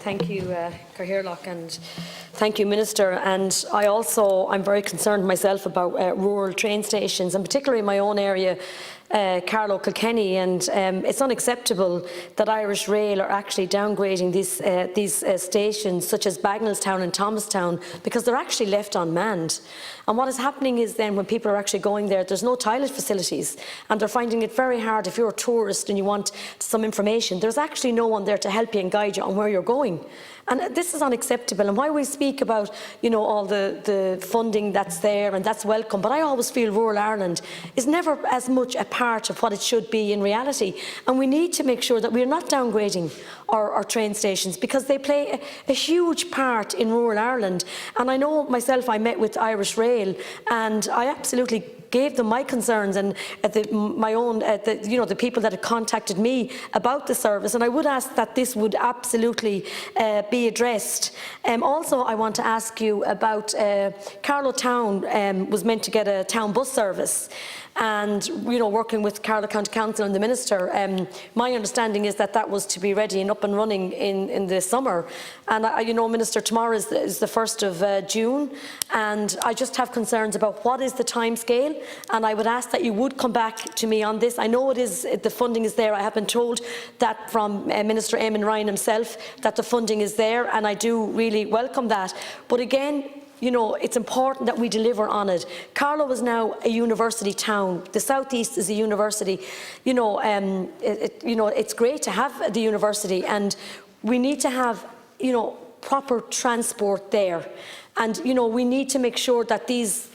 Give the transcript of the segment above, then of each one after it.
Thank you, Cathaoirleach, and thank you, Minister. And I'm very concerned myself about rural train stations, and particularly in my own area, Carlow, Kilkenny, and it's unacceptable that Irish Rail are actually downgrading these stations such as Bagnallstown and Thomastown because they're actually left unmanned. And what is happening is then when people are actually going there, there's no toilet facilities, and they're finding it very hard. If you're a tourist and you want some information, there's actually no one there to help you and guide you on where you're going. And this is unacceptable. And while we speak about, all the funding that's there, and that's welcome, but I always feel rural Ireland is never as much a part of what it should be in reality. And we need to make sure that we're not downgrading our train stations, because they play a huge part in rural Ireland. And I know myself, I met with Irish Rail, and I absolutely gave them my concerns and the people that had contacted me about the service, and I would ask that this would absolutely be addressed. Also, I want to ask you about Carlow Town was meant to get a town bus service, and working with Carlow County Council and the Minister, my understanding is that that was to be ready and up and running in the summer. And Minister, tomorrow is the 1st of June, and I just have concerns about what is the time scale, and I would ask that you would come back to me on this. I know the funding is there. I have been told that from Minister Eamon Ryan himself that the funding is there, and I do really welcome that. But again, it's important that we deliver on it. Carlow is now a university town. The South East is a university. It's great to have the university, and we need to have, proper transport there. And, we need to make sure that these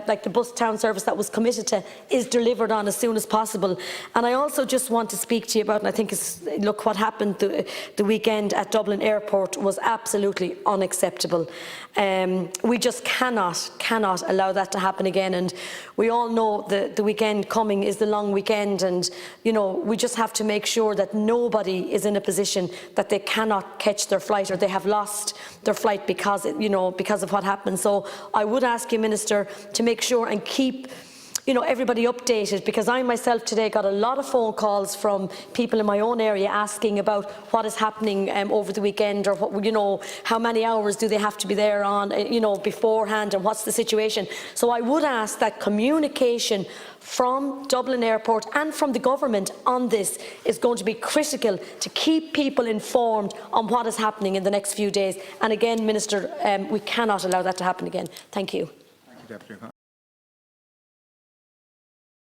like the bus town service that was committed to is delivered on as soon as possible. And I also just want to speak to you about, and I think look, what happened the weekend at Dublin Airport was absolutely unacceptable. We just cannot allow that to happen again. And we all know the weekend coming is the long weekend, and we just have to make sure that nobody is in a position that they cannot catch their flight, or they have lost their flight because of what happened. So I would ask you, Minister, to make sure and keep everybody updated, because I myself today got a lot of phone calls from people in my own area asking about what is happening over the weekend, or what, how many hours do they have to be there on, beforehand, and what's the situation. So I would ask that communication from Dublin Airport and from the government on this is going to be critical to keep people informed on what is happening in the next few days. And again, Minister, we cannot allow that to happen again. Thank you. Thank you, Deputy.